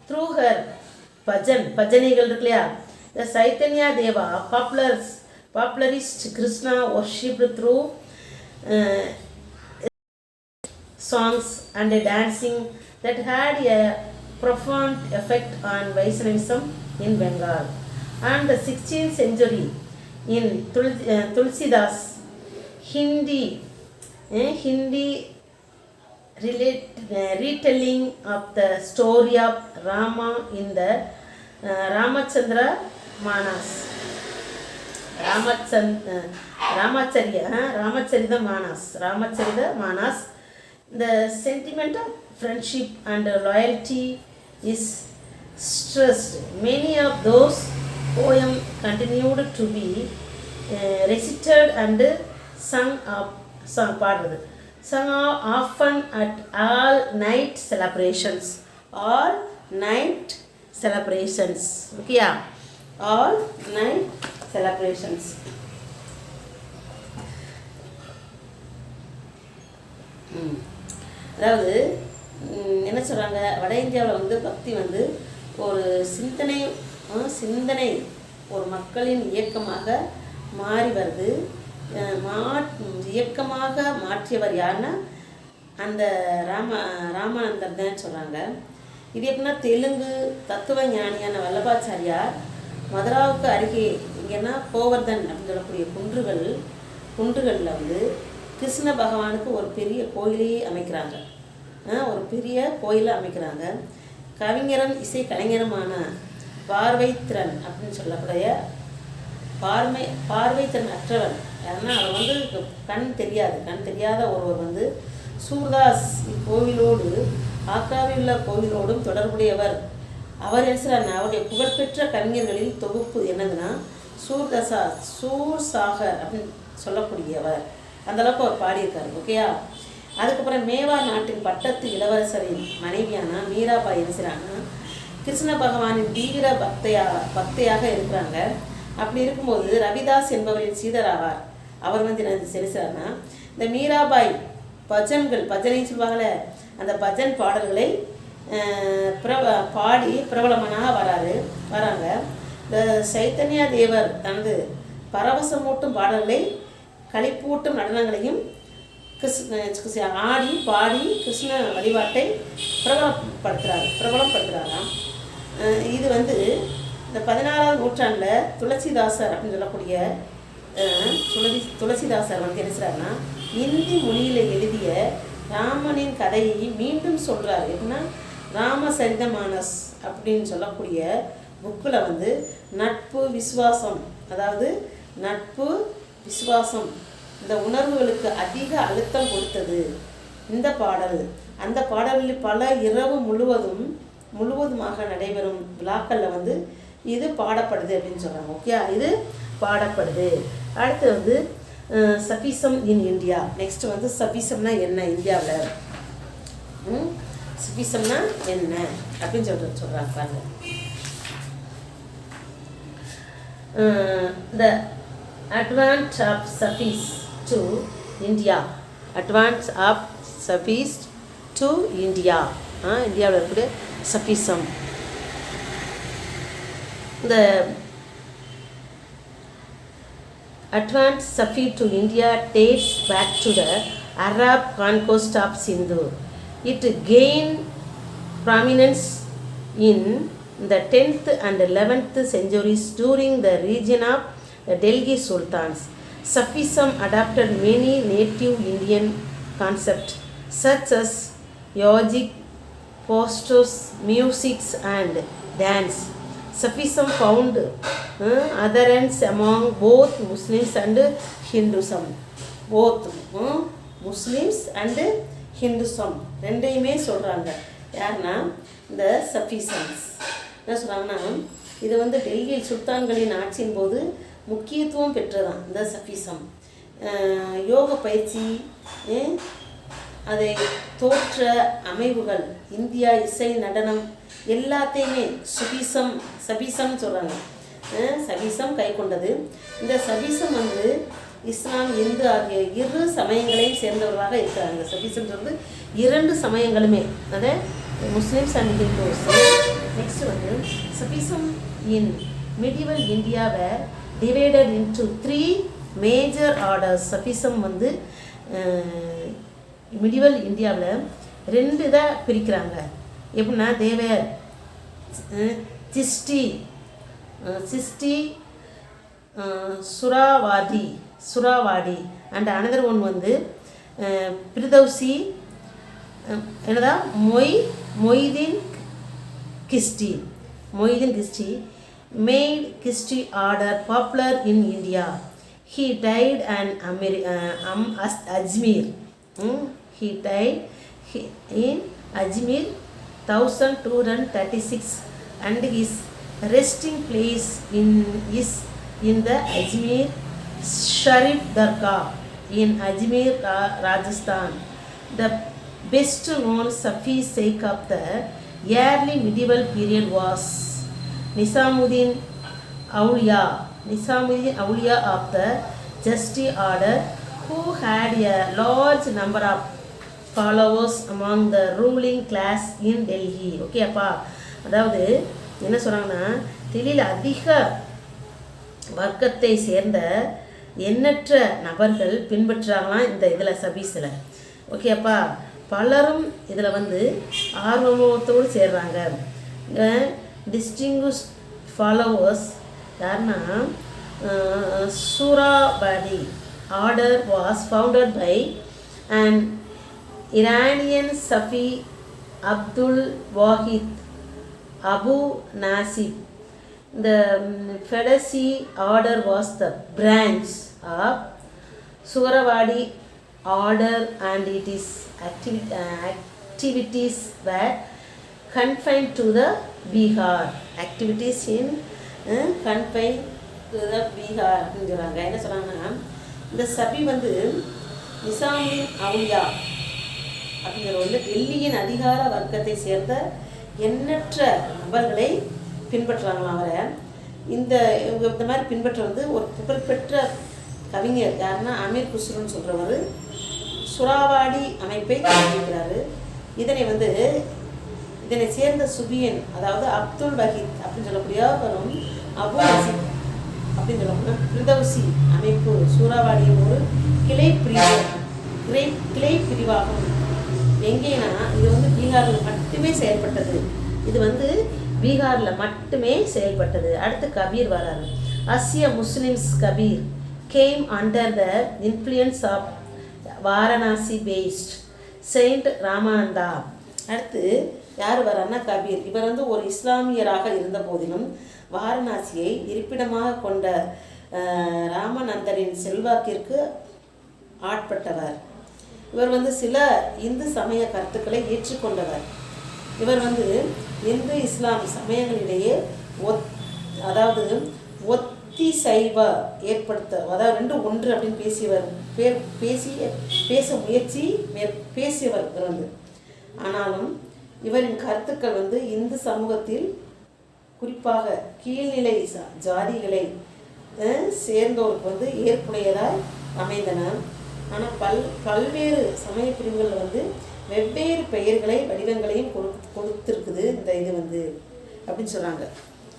through her பஜனைகள் இருக்கு இல்லையா. The Saitanya Deva popularized Krishna worshipped through songs and dancing that had a profound effect on Vaishnavism in Bengal. And the 16th century in Tulsidas Hindi retelling of the story of Rama in the Ramachandra Manas. Ramacharita Manas. The sentiment of friendship and loyalty is stressed. Many of those poems continued to be recited and sung often at all night celebrations. Okay, yeah. All night celebrations. அதாவது என்ன சொல்கிறாங்க, வட இந்தியாவில் வந்து பக்தி வந்து ஒரு சிந்தனை ஒரு மக்களின் இயக்கமாக மாறி வருது. இயக்கமாக மாற்றியவர் யாருன்னா அந்த ராமானந்தர் தான் சொல்கிறாங்க. இது எப்படின்னா தெலுங்கு தத்துவ ஞானியான வல்லபாச்சாரியார் மதுராவுக்கு அருகே இங்கேன்னா கோவர்தன் அப்படின்னு சொல்லக்கூடிய குன்றுகளில் வந்து கிருஷ்ண பகவானுக்கு ஒரு பெரிய கோயிலையே அமைக்கிறாங்க. கவிஞரும் இசை கலைஞருமான பார்வைத்திறன் அப்படின்னு சொல்லக்கூடிய பார்வைத்திறன் அற்றவன் ஏன்னா அவர் வந்து கண் தெரியாத ஒருவர் வந்து சூர்தாஸ் இக்கோவிலோடு ஆக்ராவில் உள்ள கோவிலோடும் தொடர்புடையவர். அவர் என்ன அவருடைய புகழ்பெற்ற கவிஞர்களில் தொகுப்பு என்னதுன்னா சூர்சாகர் அப்படின்னு சொல்லக்கூடியவர். அந்தளவுக்கு அவர் பாடியிருக்காரு. ஓகேயா. அதுக்கப்புறம் மேவார் நாட்டின் பட்டத்து இளவரசரின் மனைவியான மீராபாய் என்ன செய்கிறாங்கன்னா கிருஷ்ண பகவானின் தீவிர பக்தையாக இருக்கிறாங்க. அப்படி இருக்கும்போது ரவிதாஸ் என்பவரின் சீடராவார். அவர் வந்து என்ன செய்கிறாருன்னா இந்த மீராபாய் பஜனை சொல்லுவாங்களே அந்த பஜன் பாடல்களை பாடி பிரபலமனாக வராங்க. இந்த சைத்தன்யா தேவர் தனது பரவசமூட்டும் பாடல்களை களிப்பூட்டும் நடனங்களையும் ஆடி பாடி கிருஷ்ண வழிபாட்டை பிரபலப்படுத்துகிறாராம். இது வந்து இந்த 16ஆம் நூற்றாண்டில் துளசிதாசர் அப்படின்னு சொல்லக்கூடிய துளசிதாசர் வந்து என்ன செய்கிறாருன்னா இந்தி மொழியில் எழுதிய ராமனின் கதையை மீண்டும் சொல்கிறார். எப்படின்னா ராமசரிதமானஸ் அப்படின்னு சொல்லக்கூடிய புக்கில் வந்து நட்பு விசுவாசம் இந்த உணர்வுகளுக்கு அதிக அழுத்தம் கொடுத்தது இந்த பாடல். அந்த பாடல்களில் பல இரவு முழுவதுமாக நடைபெறும் விழாக்களில் வந்து இது பாடப்படுது அப்படின்னு சொல்கிறாங்க. ஓகே, இது பாடப்படுது. அடுத்து வந்து சஃபிசம் இன் இந்தியா. நெக்ஸ்ட் வந்து சஃபிசம்னா என்ன இந்தியாவில், சஃபிசம்னா என்ன அப்படின்னு சொல்கிறாங்க பாருங்க. The advent of Sufis to India. இந்தியாவில் இருக்கக்கூடிய சஃபிசம். The advent Sufi to India dates back to the Arab conquest of Sindhu. It gained prominence in the 10th and 11th centuries during the reign of the Delhi Sultans. Sufism adopted many native Indian concepts such as yogic postures, music and dance. Sufism found adherents among both Muslims and Hinduism. ரெண்டையுமே சொல்கிறாங்க. யாருன்னா இந்த சஃபிசம்ஸ் என்ன சொல்கிறாங்கன்னா இது வந்து டெல்லியில் சுல்தான்களின் ஆட்சியின் போது முக்கியத்துவம் பெற்றதான் இந்த சஃபிசம். யோக பயிற்சி, அதை தோற்ற அமைவுகள், இந்தியா இசை நடனம் எல்லாத்தையுமே சஃபிசம் சொல்கிறாங்க. சஃபிசம் கை கொண்டது. இந்த சஃபிசம் வந்து இஸ்லாம் இந்து ஆகிய இரு சமயங்களையும் சேர்ந்தவர்களாக இருக்கிறாங்க. சஃபிசம் சொல்றது 2 சமயங்களுமே, அதை முஸ்லிம்ஸ் அண்ட் ஹிந்துஸ். நெக்ஸ்ட் வந்து சஃபிசம் இன் மெடிவல் இந்தியா வேர் டிவைடட் இன்டு 3 மேஜர் ஆர்டர்ஸ். சஃபிசம் வந்து மெடிவல் இந்தியாவில் 2 இதாக பிரிக்கிறாங்க. எப்படின்னா தேவர் சிஸ்டி சுராவாடி அண்ட் அனதர் ஒன் வந்து பிரதௌசி Moideen கிஸ்டி. made Christian order popular in India. He died in Ajmer. He died in Ajmer 1236 and his resting place is in the Ajmer Sharif Dargah in Ajmer, Rajasthan. The best known Sufi sheikh of the early medieval period was Nizamuddin Auliya of the Chishti order, who had a large number of followers among the ruling class in Delhi. Okay அப்பா, அதாவது என்ன சொல்கிறாங்கன்னா, டெல்லியில் அதிக வர்க்கத்தை சேர்ந்த எண்ணற்ற நபர்கள் பின்பற்றாங்களாம் இந்த இதில் சபீஸில். ஓகேப்பா, பலரும் இதில் ஆர்வத்தோடு சேர்றாங்க. டிஸ்டிங்விஷ் ஃபாலோவர்ஸ் யாருன்னா, சூராபாடி order was founded by and Iranian Safi Abdul Wahid Abu Nasib. The Fedasi order was the branch of Suravadi order and its activities were confined to the Bihar. Activities in confined to the Bihar. என்ன சொல்கிறாங்கன்னா, இந்த சபி நிசாமுதீன் அவுலியா அப்படிங்கிற டெல்லியின் அதிகார வர்க்கத்தை சேர்ந்த எண்ணற்ற நபர்களை பின்பற்றுறாங்களாம். அவரை இந்த மாதிரி பின்பற்ற ஒரு புகழ்பெற்ற கவிஞர் யாருன்னா அமீர் குஸ்ருன்னு சொல்கிறவர் சுராவாடி அமைப்பை ஆரம்பிக்கிறாரு. இதனை சேர்ந்த சுபியன், அதாவது அப்துல் வஹீத் அப்படின்னு சொல்லக்கூடியவரும் அபு நசீப் அப்படின்னு சொல்லக்கூடிய பிரதௌசி அமைப்பு சூறாவாடியின் ஒரு கிளை பிரிவாகும். எங்கேனா இது பீகாரில் மட்டுமே செயல்பட்டது. பீகாரில் மட்டுமே செயல்பட்டது. அடுத்து கபீர் வராரு. அசிய Muslims Kabir came under the influence of Varanasi based saint Ramananda. அடுத்து யார் வரான்னா கபீர். இவர் ஒரு இஸ்லாமியராக இருந்த போதிலும் வாரணாசியை இருப்பிடமாக கொண்ட ராமானந்தரின் செல்வாக்கிற்கு ஆட்பட்டவர். இவர் சில இந்து சமய கருத்துக்களை ஏற்றுக்கொண்டவர். இவர் இந்து இஸ்லாம் சமயங்களிடையே ஒத்திசைவ ஏற்படுத்த, அதாவது ரெண்டு ஒன்று அப்படின்னு பேச முயற்சி பேசியவர் இவர். ஆனாலும் இவரின் கருத்துக்கள் இந்து சமூகத்தில் குறிப்பாக கீழ்நிலை ஜாதிகளை சேர்ந்தோருக்கு ஏற்புடையதாய் அமைந்தன. ஆனால் பல்வேறு சமய பிரிவுகள் வெவ்வேறு பெயர்களை வடிவங்களையும் கொடுத்துருக்குது இந்த இது அப்படின்னு சொல்கிறாங்க.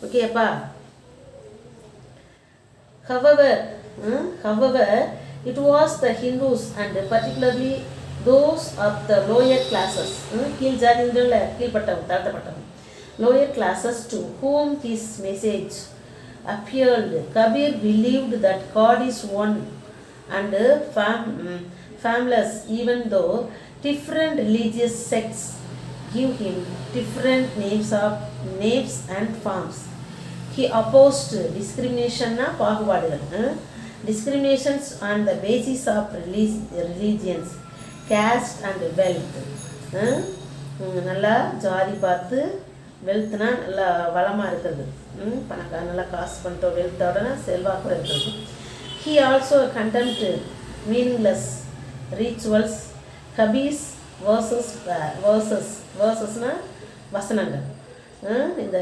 ஓகேப்பா. However, it was the Hindus and particularly those of the lower classes, கீழ்ப்பட்டவங்க lower classes to whom this message appealed. Kabir believed that God is one and formless, even though different religious sects give him different names and forms. He opposed discriminations on the basis of religions, caste and wealth. நல்லா ஜாதி பார்த்து வெல்த்னா நல்லா வளமாக இருக்கிறது, பணக்கார நல்லா காசு பண்ணிட்டோ வெல்த்தோட செல்வாக்கூட இருக்கிறது. He also condemned meaningless rituals. Kabir's verses வசனங்கள், இந்த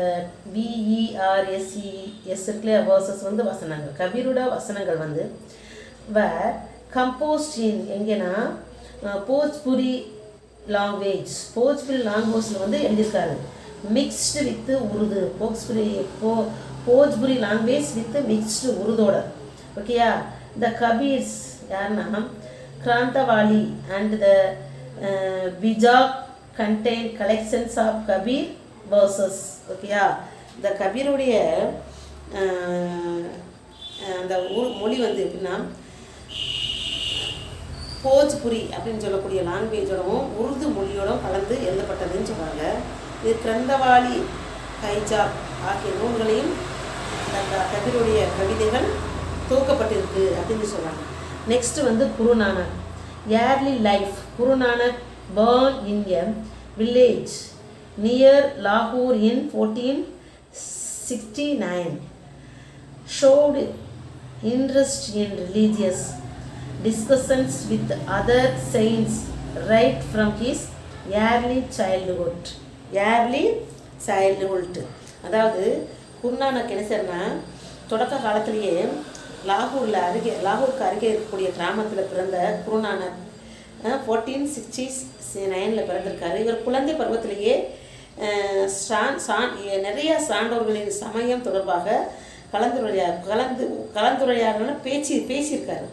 VERSES இருக்குல்ல verses வசனங்கள். கபீரோட வசனங்கள் were composed in எங்கேனா போஜ்புரி லாங்குவேஜ். போஜ்புரி லாங்குவேஜில் எழுதியிருக்காரு. Mixed with Urdu. Bhojpuri language with mixed உருதோட. ஓகேயா. த கபீர்ஸ் யாருன்னா Granthavali and the Bijak contain collections of Kabir verses. ஓகேயா. இந்த கபீருடைய அந்த மொழி எப்படின்னா போஜ்புரி அப்படின்னு சொல்லக்கூடிய லாங்குவேஜோடவும் உருது மொழியோடும் கலந்து எழுதப்பட்டதுன்னு சொல்கிறாங்க. இது கிரந்தவாளி கைஜாப் ஆகிய நூல்களையும் அந்த கபீருடைய கவிதைகள் தொகுக்கப்பட்டிருக்கு அப்படின்னு சொல்கிறாங்க. நெக்ஸ்ட்டு வந்து Guru Nanak early life. Guru Nanak born in a village near Lahore in 1469, showed interest in religious discussions with other saints right from his early childhood. அதாவது குருநானக் என்ன செய்யறனா தொடக்க காலத்திலேயே லாகூருக்கு அருகே இருக்கக்கூடிய கிராமத்தில் பிறந்த குருநானக் 1469 பிறந்திருக்காரு. இவர் குழந்தை பருவத்திலேயே நிறைய சான்றோர்களின் சமயம் தொடர்பாக கலந்துரையாடல் பேசியிருக்காரு.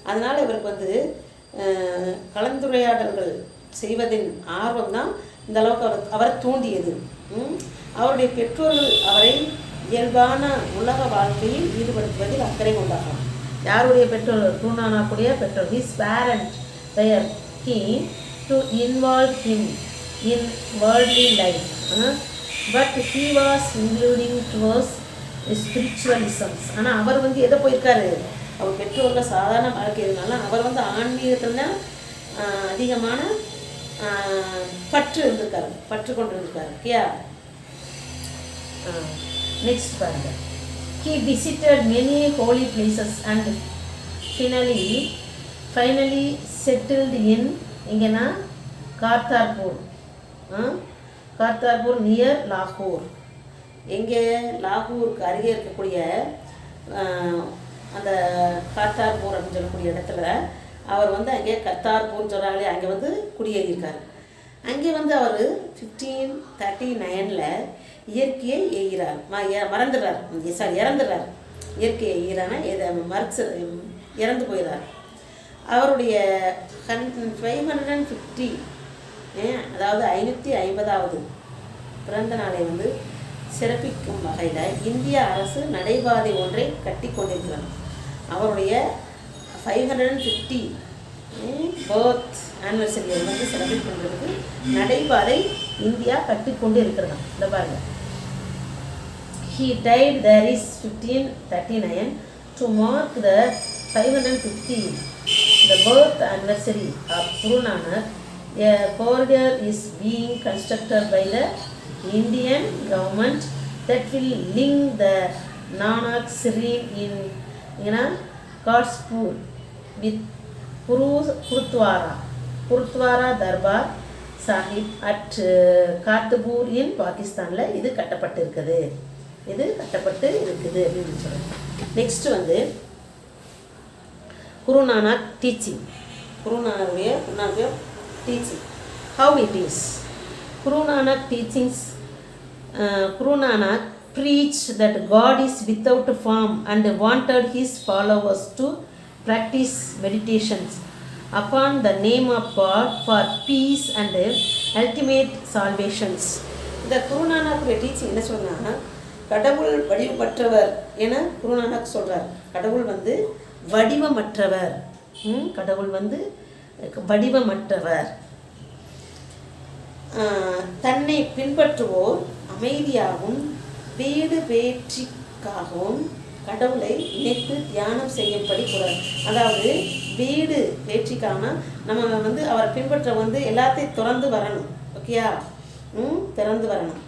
அதனால் இவருக்கு வந்து கலந்துரையாடல்கள் செய்வதின் ஆர்வம் தான் இந்த அளவுக்கு அவரை தூண்டியது. அவருடைய பெற்றோர்கள் அவரை இயல்பான உலக வாழ்க்கையில் ஈடுபடுத்துவதில் அக்கறை கொண்டார்கள். யாருடைய பெற்றோர்? குருநானக்குடைய பெற்றோர். His parent were keen to involve him in worldly life, but he was including towards spiritualisms. ஆனால் அவர் வந்து எதை போயிருக்காரு? அவர் பெற்றோர்கள் சாதாரண வாழ்க்கை இருந்தாலும் அவர் வந்து ஆன்மீகத்தில் தான் அதிகமான பற்று கொண்டு இருந்திருக்காரு. ஓகேயா? நெக்ஸ்ட் பாருங்க. He visited many holy places and finally settled in எங்கன்னா கார்த்தார்பூர் நியர் லாகூர். எங்கே? லாகூருக்கு அருகே இருக்கக்கூடிய அந்த கார்த்தார்பூர் அப்படின்னு சொல்லக்கூடிய இடத்துல அவர் வந்து அங்கே கர்த்தார்பூர்னு சொல்கிறாங்களே அங்கே வந்து குடியேறியிருக்கார். அங்கே வந்து அவர் 1539 இயற்கையை இறந்துடுறார். இயற்கையை இறந்து போயிடுறார். அவருடைய 550 அதாவது 550வது பிறந்த நாளை வந்து சிறப்பிக்கும் வகையில் இந்திய அரசு நடைபாதை ஒன்றை கட்டி கொண்டிருக்கிறார். அவருடைய 550 பர்த் ஆனிவர்சரியை வந்து செலிப்ரேட் பண்ணுறதுக்கு நடைபாதை இந்தியா கட்டிக்கொண்டு இருக்கிறதா. இந்த பாருங்க. He died there is 1539 to mark the 550 the birth anniversary of Guru Nanak. A corridor is being constructed by the Indian government that will link the Nanak Shrine in Kharagpur with Gurudwara Darbar Sahib at Kartarpur in Pakistan. இது கட்டப்பட்டு இருக்குது அப்படின்னு சொல்கிறேன். Next வந்து Guru Nanak teaching. Guru நானக்குடைய teaching. How it is. Guru Nanak teachings. Guru Nanak preached that God is without form and wanted his followers to practice meditations upon the name of God for peace and ultimate salvations. இந்த குரு நானக்குடைய teaching என்ன சொன்னால், கடவுள் வடிவமற்றவர் என குரு நானக் சொல்கிறார். கடவுள் வந்து வடிவமற்றவர். தன்னை பின்பற்றுவோர் அமைதியாகவும் வீடு பேற்றிக்காகவும் கடவுளை நினைத்து தியானம் செய்யும்படி கூறார். அதாவது வீடு பேற்றிக்காக நம்ம வந்து அவரை பின்பற்ற வந்து எல்லாத்தையும் திறந்து வரணும். ஓகேயா? திறந்து வரணும்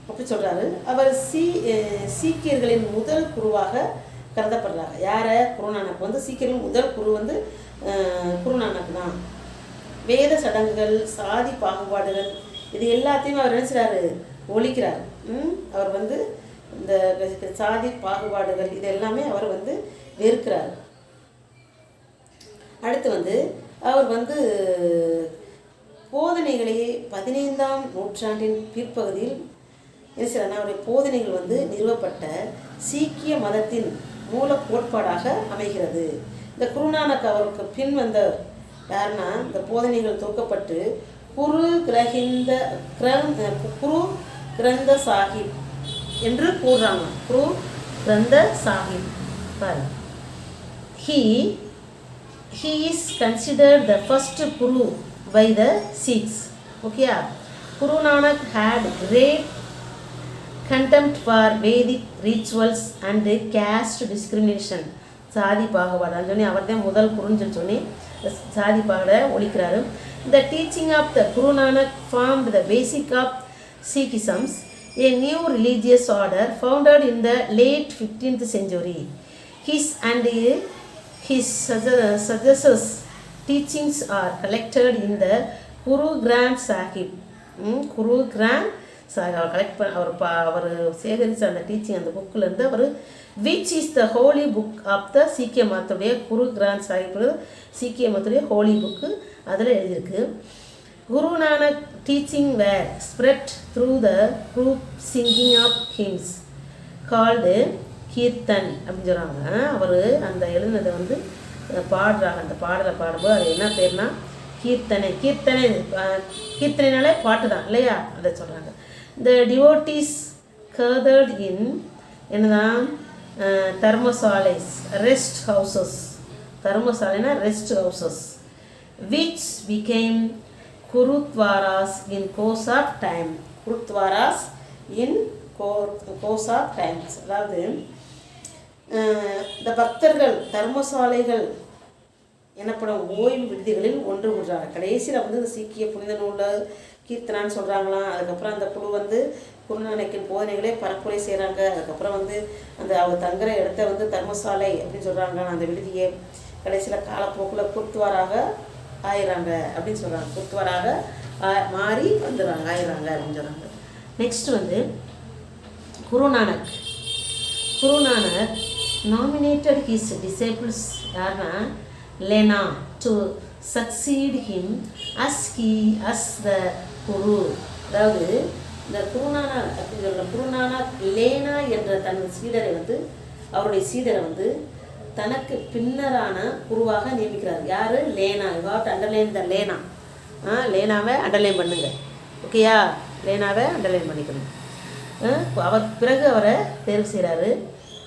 அப்படி சொல்கிறாரு. அவர் சீக்கியர்களின் முதல் குருவாக கருதப்படுறாங்க. யாரை? குருநானக் வந்து சீக்கியர்களின் முதல் குரு வந்து குருநானக் தான். வேத சடங்குகள், சாதி பாகுபாடுகள் இது எல்லாத்தையும் அவர் நினைச்சிடாரு, ஒழிக்கிறார். அவர் வந்து இந்த சாதி பாகுபாடுகள் இது எல்லாமே அவர் வந்து வெறுக்கிறார். அடுத்து வந்து அவர் வந்து போதனைகளையே 15ஆம் நூற்றாண்டின் பிற்பகுதியில் அவருடைய போதனைகள் வந்து நிறுவப்பட்ட சீக்கிய மதத்தின் மூல கோட்பாடாக அமைகிறது. இந்த குருநானக் அவருக்கு பின் வந்த யாருன்னா, இந்த போதனைகள் தொகுக்கப்பட்டு குரு கிரந்த சாஹிப் என்று கூறுறாங்க. Guru Granth Sahib. He is considered the first Guru by the Sikhs. Okay. Guru Nanak had great contempt for Vedic rituals and caste discrimination. சாதி பாகுபாடு அது சொன்னி அவர் தான் முதல் குருன்னு சொல்லி சாதி பாகுபாடை ஒழிக்கிறாரு. The teaching of the Guru Nanak formed the basic of Sikhism, a new religious order founded in the late 15th century. His and his successors' teachings are collected in the Guru Granth Sahib. Guru Granth Sahib அவர் collect பண்ண அவர் சேகரித்த அந்த teaching அந்த புக்கிலேருந்து அவர் which is the holy book of the சீக்கிய மதத்துடைய குரு கிராந்த் சாஹிப் சீக்கிய மதத்துடைய ஹோலி புக்கு அதில் எழுதியிருக்கு. Guru Nanak teaching were spread through the group singing of hymns called Kirtan அப்படின்னு சொல்கிறாங்க. அவர் அந்த எழுதினதை வந்து பாடுறாங்க. அந்த பாடலை பாடும்போது அது என்ன பேர்னா கீர்த்தனை. கீர்த்தனைனாலே பாட்டு தான் இல்லையா, அதை சொல்கிறாங்க. The devotees gathered in என்னதான் thermosalas, rest houses. Thermosalena rest houses, which became Gurudwaras in course of time. Gurudwaras in course of times. அதாவது இந்த பக்தர்கள் தர்மசாலைகள் எனப்படும் ஓய்வு விடுதிகளில் ஒன்று கூடுறாங்க. கடைசியில் வந்து இந்த சீக்கிய புனித நூலில் கீர்த்தனான்னு சொல்கிறாங்களாம். அதுக்கப்புறம் அந்த குழு வந்து குருநானக்கின் போதனைகளே பரப்புரை செய்கிறாங்க. அதுக்கப்புறம் வந்து அந்த அவங்க தங்குற இடத்த வந்து தர்மசாலை அப்படின்னு சொல்கிறாங்க. அந்த விடுதியை கடைசியில் காலப்போக்கில் குருத்வாராக ஆயிடுறாங்க அப்படின்னு சொல்கிறாங்க. குருத்வாராக மாறி வந்துடுறாங்க ஆயிடுறாங்க அப்படின்னு சொல்கிறாங்க. நெக்ஸ்ட் வந்து குருநானக் நாமினேட்டட் ஹிஸ் டிசேபிள்ஸ் யாருன்னா Lena to succeed him as the Guru. அதாவது இந்த குருநானக் அப்படின்னு சொல்கிற குருநானக் லேனா என்ற தன் சீடரை வந்து அவருடைய சீடரை வந்து தனக்கு பின்னரான குருவாக நியமிக்கிறார். யார்? Lehna. You underline the Lehna. லேனாவை அண்டர்லைன் பண்ணுங்க. ஓகேயா, லேனாவை அண்டர்லைன் பண்ணிக்கணும். அவர் பிறகு அவரை தேர்வு செய்கிறாரு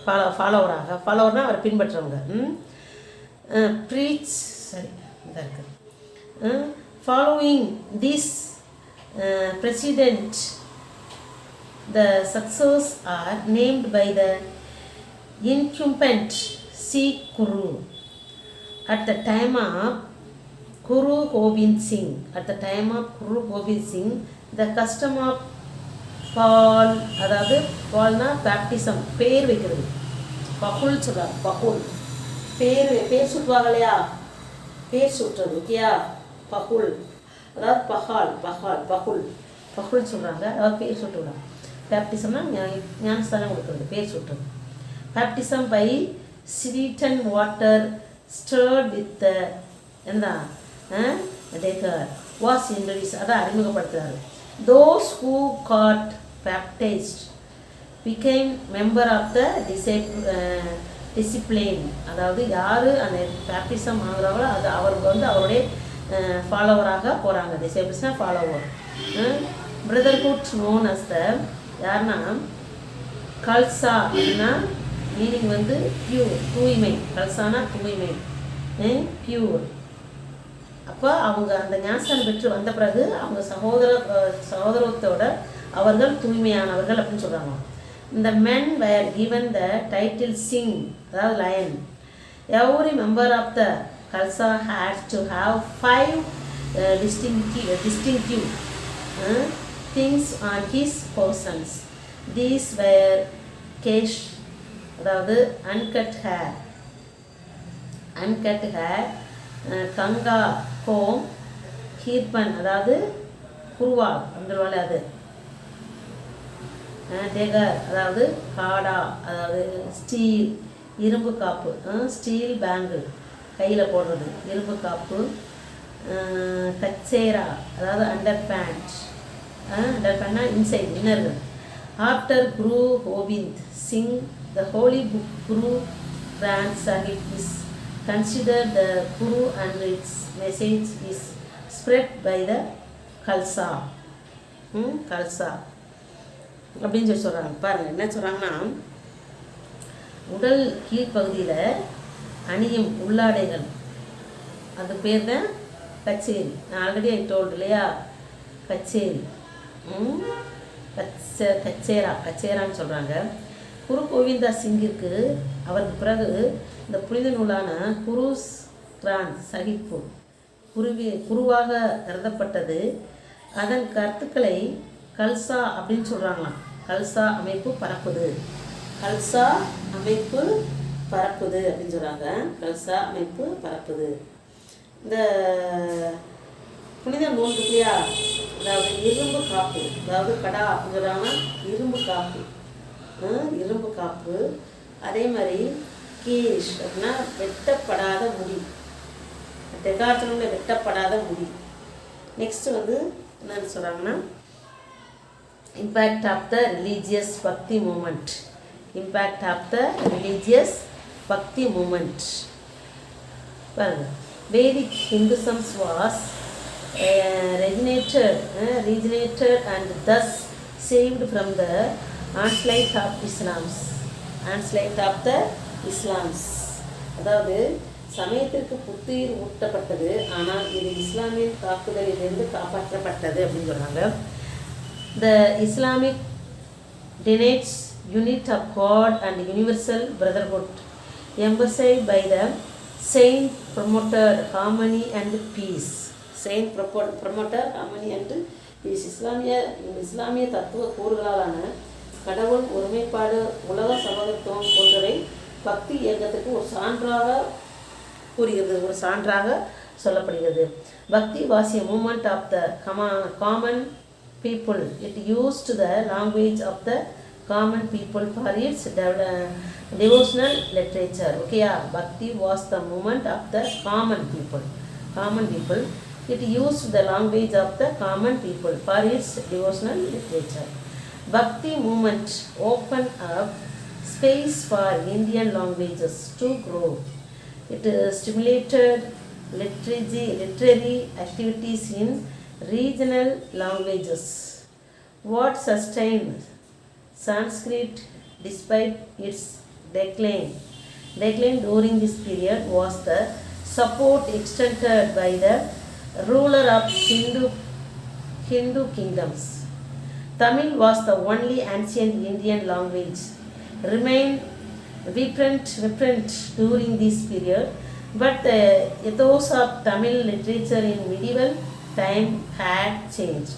ஃபாலோவர்னால் அவரை பின்பற்றவங்க. preach following this precedent, the successors are named by the incumbent Sikh Guru. At the time of Guru Gobind Singh, the custom of அதாவது பால்னா பேப்டிசம், பேர் வைக்கிறது. பகுல் சொல்கிறார். பகுல் பேர் சுட்டுவாங்க இல்லையா, பேர் சுட்டுறது. ஓகேயா, பகுல் அதாவது பகுல் சொல்கிறாங்க. அதாவது பேர் சுட்டுவிடும். பேப்டிசம்னா ஞானஸ்தானம் கொடுக்குறது, பேர் சுட்டுறது. Baptism by sweet and water stirred with என்ன டேக்கர் வாஸ் இன்ட்ரடியூஸ், அதை அறிமுகப்படுத்துகிறாரு. Those who got baptized became member of the discipline. அதாவது யார் அந்த பேப்டிசம் ஆகுறாங்களோ அது அவருக்கு வந்து அவருடைய ஃபாலோவராக போகிறாங்க. டிசைபிள்ஸ்னால் ஃபாலோவர். பிரதர்ஹுட் நோன் அஸ் த யாருன்னா கல்சா அப்படின்னா மீனிங் வந்து பியூர், தூய்மை. கல்சானா தூய்மை, பியூர். அப்போ அவங்க அந்த ஞானஸ்தானம் பெற்று வந்த பிறகு அவங்க சகோதரத்தோட அவர்கள் தூய்மையானவர்கள் அப்படின்னு சொல்கிறாங்க. இந்த men were given the title Singh, அதாவது lion. Every member of the Khalsa had to have 5 distinctive things on his persons. These were kesh, அதாவது uncut hair, கங்கா கோம், கீர்பன் அதாவது குருவால் வந்துடுவாள், அது டெகர் அதாவது காடா அதாவது ஸ்டீல் இரும்பு காப்பு, ஸ்டீல் பேங்கிள் கையில் போடுறது இரும்பு காப்பு, கச்சேரா அதாவது அண்டர் பேண்ட்னா இன்சைட் இன்னர்கள். After Guru Gobind Singh the holy book Guru Granth Sahib is considered the Guru and its message is spread by the Khalsa. Khalsa அப்படின்னு சொல்லி சொல்கிறாங்க. பாருங்கள் என்ன சொல்கிறாங்கன்னா, உடல் கீழ்ப்பகுதியில் அணியும் உள்ளாடைகள் அது பேர் தான் கச்சேரி. நான் ஆல்ரெடி டோல்டு இல்லையா, கச்சேரி. கச்சேரான்னு சொல்கிறாங்க. குரு கோவிந்தா சிங்கிற்கு அவருக்கு பிறகு இந்த புனித நூலான குருஸ் கிராந்த் சாஹிப் குருவாக கருதப்பட்டது. அதன் கருத்துக்களை கல்சா அப்படின்னு சொல்கிறாங்களாம். கல்சா அமைப்பு பரப்புது, கல்சா அமைப்பு பரப்புது அப்படின்னு சொல்கிறாங்க. கல்சா அமைப்பு பரப்புது. இந்த புனித நூல் இல்லையா, அதாவது இரும்பு காப்பு, அதாவது கடா அப்படின்னு சொல்கிறாங்கன்னா இரும்பு காப்பு, இரும்பு காப்பு. அதே மாதிரி கீஷ் அப்படின்னா வெட்டப்படாத முடி, டெகாத்தனில் வெட்டப்படாத முடி. நெக்ஸ்ட்டு வந்து என்னன்னு சொல்கிறாங்கன்னா impact of the religious bhakti movement. Impact of the religious bhakti movement. பாருங்க, Vedic Hinduism was regenerated and thus saved from the onslaught of Islams. Onslaught of the Islams. அதாவது சமயத்திற்கு புத்துயிர் ஊட்டப்பட்டது, ஆனால் இது இஸ்லாமின் தாக்குதலிலிருந்து காப்பாற்றப்பட்டது அப்படின்னு சொல்கிறாங்க. The Islamic denotes unity of God and universal brotherhood, emphasized by the saint promoted harmony and peace. Saint promoted harmony and peace. இஸ்லாமிய தத்துவ கூறுகளாலான கடவுள் ஒருமைப்பாடு, உலக சமூகத்துவம் போன்றவை பக்தி இயக்கத்துக்கு ஒரு சான்றாக கூறுகிறது, ஒரு சான்றாக சொல்லப்படுகிறது. பக்தி was a movement of the common people. It used the language of the common people for its devotional literature. Okay, Bhakti was the movement of the common people. It used the language of the common people for its devotional literature. Bhakti movement opened up space for Indian languages to grow. It stimulated literary activities in regional languages. What sustained Sanskrit despite its decline during this period was the support extended by the ruler of Hindu kingdoms. Tamil was the only ancient Indian language remained vibrant during this period, but the ethos of Tamil literature in medieval time had changed.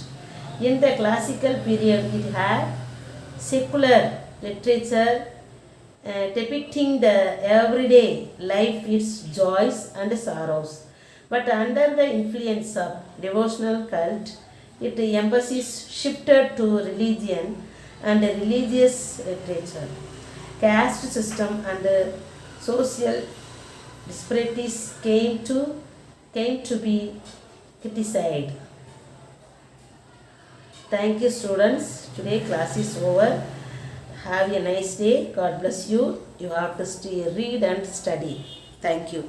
In the classical period, it had secular literature depicting the everyday life, its joys and sorrows. But under the influence of devotional cult, its emphasis shifted to religion and religious literature. Caste system and social disparities came to be criticized. Thank you, students. Today class is over. Have a nice day. God bless you. You have to read and study. Thank you.